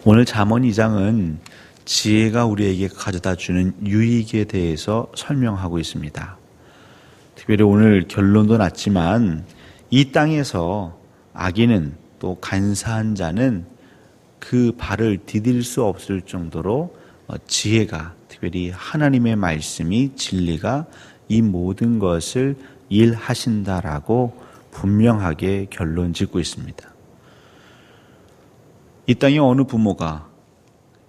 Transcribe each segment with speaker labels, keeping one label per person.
Speaker 1: 오늘 잠언 2장은 지혜가 우리에게 가져다 주는 유익에 대해서 설명하고 있습니다. 특별히 오늘 결론도 났지만 이 땅에서 악인은 또 간사한 자는 그 발을 디딜 수 없을 정도로 지혜가, 특별히 하나님의 말씀이, 진리가 이 모든 것을 일하신다라고 분명하게 결론 짓고 있습니다. 이 땅에 어느 부모가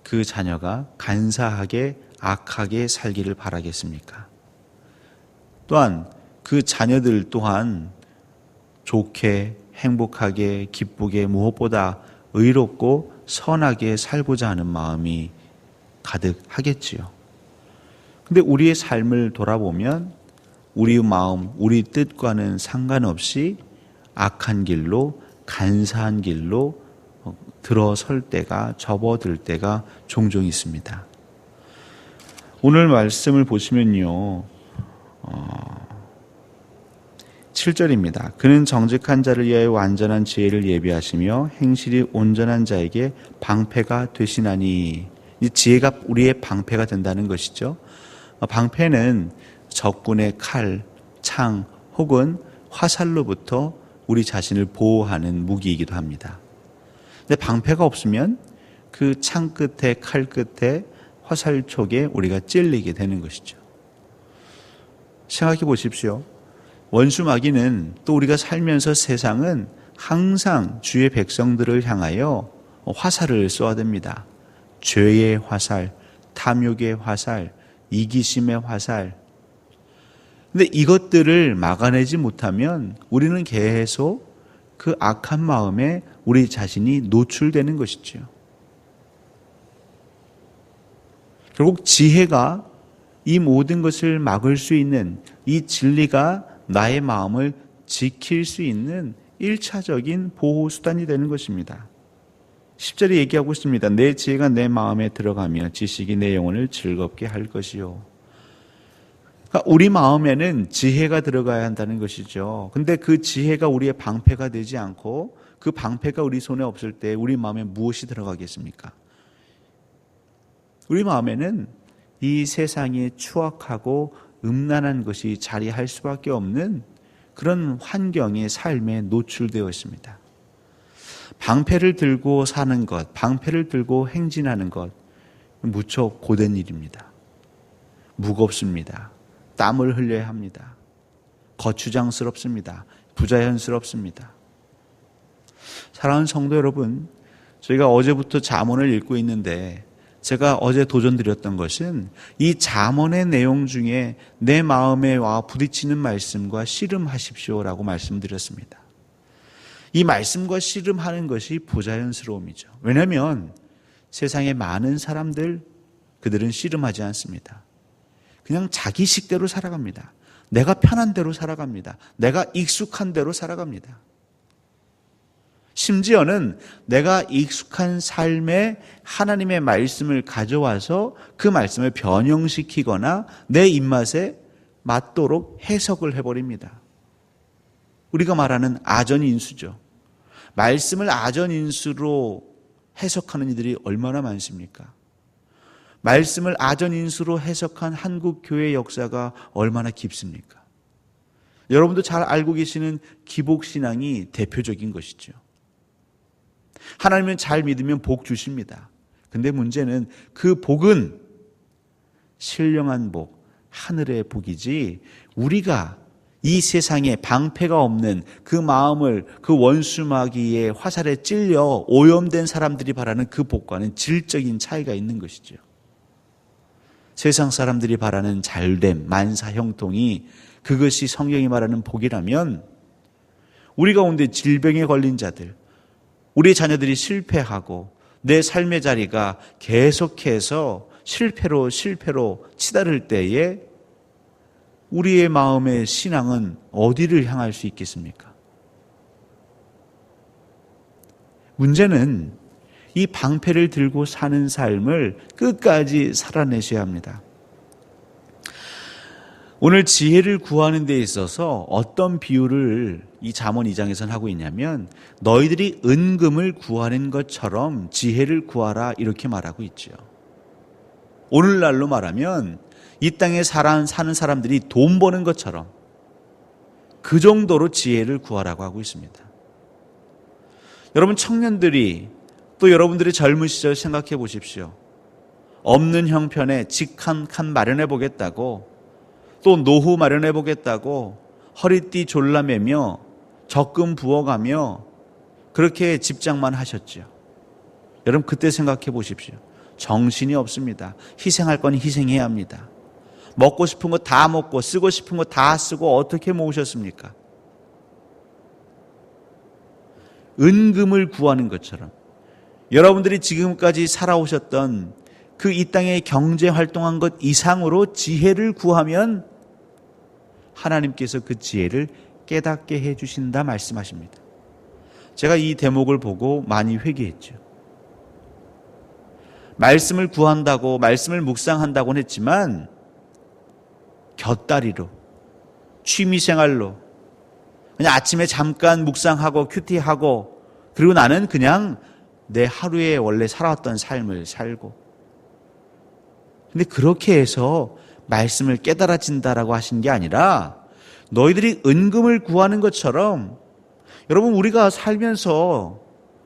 Speaker 1: 그 자녀가 간사하게 악하게 살기를 바라겠습니까? 또한 그 자녀들 또한 좋게 행복하게 기쁘게 무엇보다 의롭고 선하게 살고자 하는 마음이 가득하겠지요. 근데 우리의 삶을 돌아보면 우리 마음, 우리 뜻과는 상관없이 악한 길로, 간사한 길로 들어설 때가, 접어들 때가 종종 있습니다. 오늘 말씀을 보시면요, 7절입니다. 그는 정직한 자를 위하여 완전한 지혜를 예비하시며 행실이 온전한 자에게 방패가 되시나니. 이 지혜가 우리의 방패가 된다는 것이죠. 방패는 적군의 칼, 창 혹은 화살로부터 우리 자신을 보호하는 무기이기도 합니다. 근데 방패가 없으면 그 창 끝에, 칼 끝에, 화살 촉에 우리가 찔리게 되는 것이죠. 생각해 보십시오. 원수 마귀는, 또 우리가 살면서 세상은 항상 주의 백성들을 향하여 화살을 쏘아댑니다. 죄의 화살, 탐욕의 화살, 이기심의 화살. 근데 이것들을 막아내지 못하면 우리는 계속 그 악한 마음에 우리 자신이 노출되는 것이죠. 결국 지혜가 이 모든 것을 막을 수 있는, 이 진리가 나의 마음을 지킬 수 있는 1차적인 보호수단이 되는 것입니다. 10절에 얘기하고 있습니다. 내 지혜가 내 마음에 들어가며 지식이 내 영혼을 즐겁게 할 것이요. 그러니까 우리 마음에는 지혜가 들어가야 한다는 것이죠. 근데 그 지혜가 우리의 방패가 되지 않고 그 방패가 우리 손에 없을 때 우리 마음에 무엇이 들어가겠습니까? 우리 마음에는 이 세상에 추악하고 음란한 것이 자리할 수밖에 없는 그런 환경의 삶에 노출되어 있습니다. 방패를 들고 사는 것, 방패를 들고 행진하는 것, 무척 고된 일입니다. 무겁습니다. 땀을 흘려야 합니다. 거추장스럽습니다. 부자연스럽습니다. 사랑하는 성도 여러분, 저희가 어제부터 잠언을 읽고 있는데 제가 어제 도전드렸던 것은 이 잠언의 내용 중에 내 마음에 와 부딪히는 말씀과 씨름하십시오라고 말씀드렸습니다. 이 말씀과 씨름하는 것이 부자연스러움이죠. 왜냐하면 세상에 많은 사람들, 그들은 씨름하지 않습니다. 그냥 자기 식대로 살아갑니다. 내가 편한 대로 살아갑니다. 내가 익숙한 대로 살아갑니다. 심지어는 내가 익숙한 삶에 하나님의 말씀을 가져와서 그 말씀을 변형시키거나 내 입맛에 맞도록 해석을 해버립니다. 우리가 말하는 아전인수죠. 말씀을 아전인수로 해석하는 이들이 얼마나 많습니까? 말씀을 아전인수로 해석한 한국 교회 역사가 얼마나 깊습니까? 여러분도 잘 알고 계시는 기복신앙이 대표적인 것이죠. 하나님은 잘 믿으면 복 주십니다. 근데 문제는 그 복은 신령한 복, 하늘의 복이지 우리가 이 세상에 방패가 없는 그 마음을 그 원수마귀의 화살에 찔려 오염된 사람들이 바라는 그 복과는 질적인 차이가 있는 것이죠. 세상 사람들이 바라는 잘됨, 만사형통이 그것이 성경이 말하는 복이라면 우리 가운데 질병에 걸린 자들, 우리 자녀들이 실패하고 내 삶의 자리가 계속해서 실패로 치달을 때에 우리의 마음의 신앙은 어디를 향할 수 있겠습니까? 문제는 이 방패를 들고 사는 삶을 끝까지 살아내셔야 합니다. 오늘 지혜를 구하는 데 있어서 어떤 비유를 이 잠언 2장에서는 하고 있냐면 너희들이 은금을 구하는 것처럼 지혜를 구하라 이렇게 말하고 있죠. 오늘날로 말하면 이 땅에 사는 사람들이 돈 버는 것처럼 그 정도로 지혜를 구하라고 하고 있습니다. 여러분 청년들이 또 여러분들의 젊은 시절 생각해 보십시오. 없는 형편에 집 한 칸 마련해 보겠다고 또 노후 마련해 보겠다고 허리띠 졸라매며 적금 부어가며 그렇게 집장만 하셨죠. 여러분 그때 생각해 보십시오. 정신이 없습니다. 희생할 건 희생해야 합니다. 먹고 싶은 거 다 먹고 쓰고 싶은 거 다 쓰고 어떻게 모으셨습니까? 은금을 구하는 것처럼 여러분들이 지금까지 살아오셨던 그 이 땅에 경제 활동한 것 이상으로 지혜를 구하면 하나님께서 그 지혜를 깨닫게 해주신다 말씀하십니다. 제가 이 대목을 보고 많이 회개했죠. 말씀을 구한다고 말씀을 묵상한다고는 했지만 곁다리로 취미생활로 그냥 아침에 잠깐 묵상하고 큐티하고 그리고 나는 그냥 내 하루에 원래 살아왔던 삶을 살고 근데 그렇게 해서 말씀을 깨달아진다라고 하신 게 아니라 너희들이 은금을 구하는 것처럼 여러분 우리가 살면서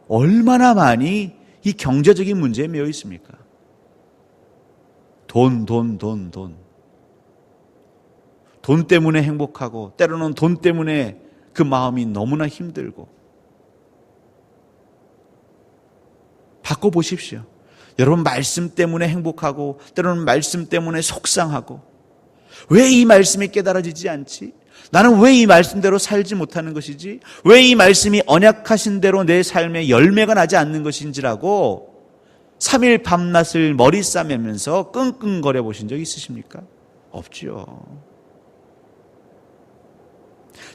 Speaker 1: 얼마나 많이 이 경제적인 문제에 매여 있습니까? 돈 때문에 행복하고 때로는 돈 때문에 그 마음이 너무나 힘들고 바꿔보십시오. 여러분 말씀 때문에 행복하고 때로는 말씀 때문에 속상하고 왜 이 말씀이 깨달아지지 않지? 나는 왜 이 말씀대로 살지 못하는 것이지? 왜 이 말씀이 언약하신 대로 내 삶에 열매가 나지 않는 것인지라고 3일 밤낮을 머리 싸매면서 끙끙거려 보신 적 있으십니까? 없지요.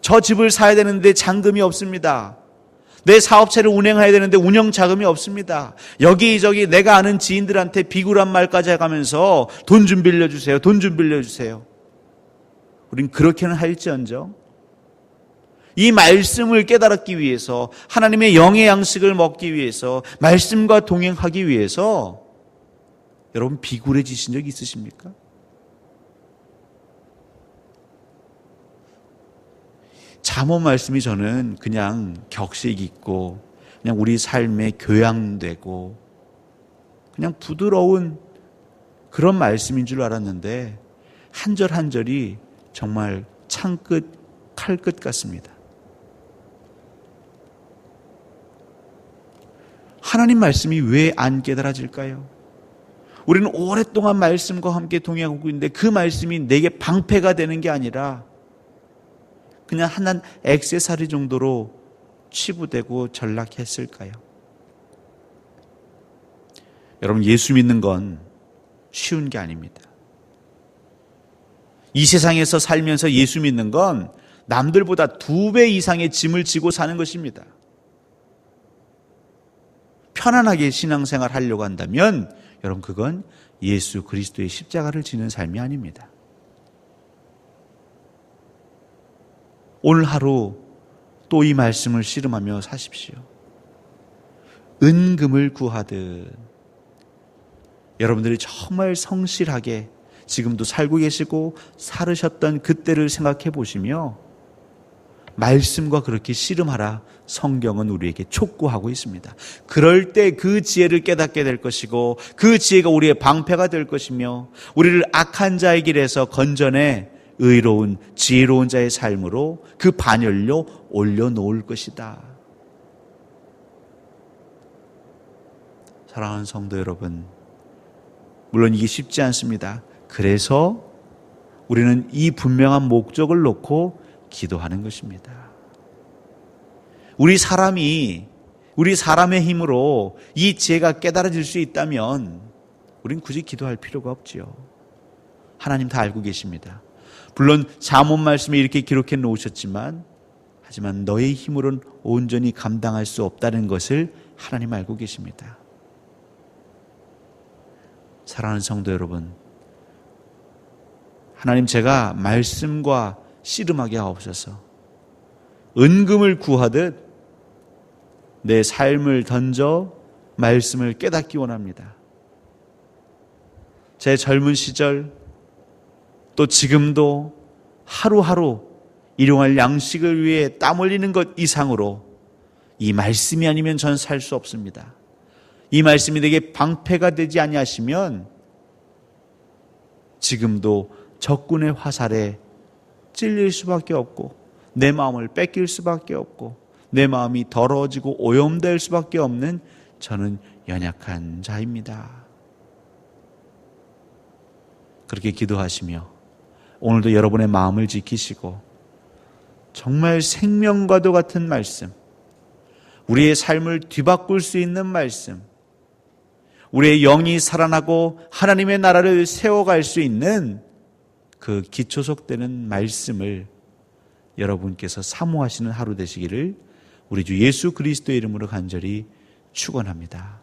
Speaker 1: 저 집을 사야 되는데 잔금이 없습니다. 내 사업체를 운행해야 되는데 운영 자금이 없습니다. 여기저기 내가 아는 지인들한테 비굴한 말까지 해가면서 돈 좀 빌려주세요. 돈 좀 빌려주세요. 우린 그렇게는 할지언정 이 말씀을 깨달았기 위해서 하나님의 영의 양식을 먹기 위해서 말씀과 동행하기 위해서 여러분 비굴해지신 적 있으십니까? 잠언 말씀이 저는 그냥 격식 있고 그냥 우리 삶에 교양되고 그냥 부드러운 그런 말씀인 줄 알았는데 한 절 한 절이 정말 창끝 칼끝 같습니다. 하나님 말씀이 왜 안 깨달아질까요? 우리는 오랫동안 말씀과 함께 동행하고 있는데 그 말씀이 내게 방패가 되는 게 아니라 그냥 한 액세서리 정도로 치부되고 전락했을까요? 여러분 예수 믿는 건 쉬운 게 아닙니다. 이 세상에서 살면서 예수 믿는 건 남들보다 2배 이상의 짐을 지고 사는 것입니다. 편안하게 신앙생활 하려고 한다면 여러분 그건 예수 그리스도의 십자가를 지는 삶이 아닙니다. 오늘 하루 또 이 말씀을 씨름하며 사십시오. 은금을 구하듯 여러분들이 정말 성실하게 지금도 살고 계시고 살으셨던 그때를 생각해 보시며 말씀과 그렇게 씨름하라 성경은 우리에게 촉구하고 있습니다. 그럴 때 그 지혜를 깨닫게 될 것이고 그 지혜가 우리의 방패가 될 것이며 우리를 악한 자의 길에서 건져내 의로운 지혜로운 자의 삶으로 그 반열로 올려놓을 것이다. 사랑하는 성도 여러분, 물론 이게 쉽지 않습니다. 그래서 우리는 이 분명한 목적을 놓고 기도하는 것입니다. 우리 사람의 힘으로 이 지혜가 깨달아질 수 있다면 우린 굳이 기도할 필요가 없지요. 하나님 다 알고 계십니다. 물론 잠언 말씀에 이렇게 기록해 놓으셨지만 하지만 너의 힘으로는 온전히 감당할 수 없다는 것을 하나님 알고 계십니다. 사랑하는 성도 여러분, 하나님, 제가 말씀과 씨름하게 하옵소서. 은금을 구하듯 내 삶을 던져 말씀을 깨닫기 원합니다. 제 젊은 시절 또 지금도 하루하루 일용할 양식을 위해 땀 흘리는 것 이상으로 이 말씀이 아니면 전 살 수 없습니다. 이 말씀이 내게 방패가 되지 아니하시면 지금도 적군의 화살에 찔릴 수밖에 없고 내 마음을 뺏길 수밖에 없고 내 마음이 더러워지고 오염될 수밖에 없는 저는 연약한 자입니다. 그렇게 기도하시며 오늘도 여러분의 마음을 지키시고 정말 생명과도 같은 말씀, 우리의 삶을 뒤바꿀 수 있는 말씀, 우리의 영이 살아나고 하나님의 나라를 세워갈 수 있는 그 기초속되는 말씀을 여러분께서 사모하시는 하루 되시기를 우리 주 예수 그리스도의 이름으로 간절히 축원합니다.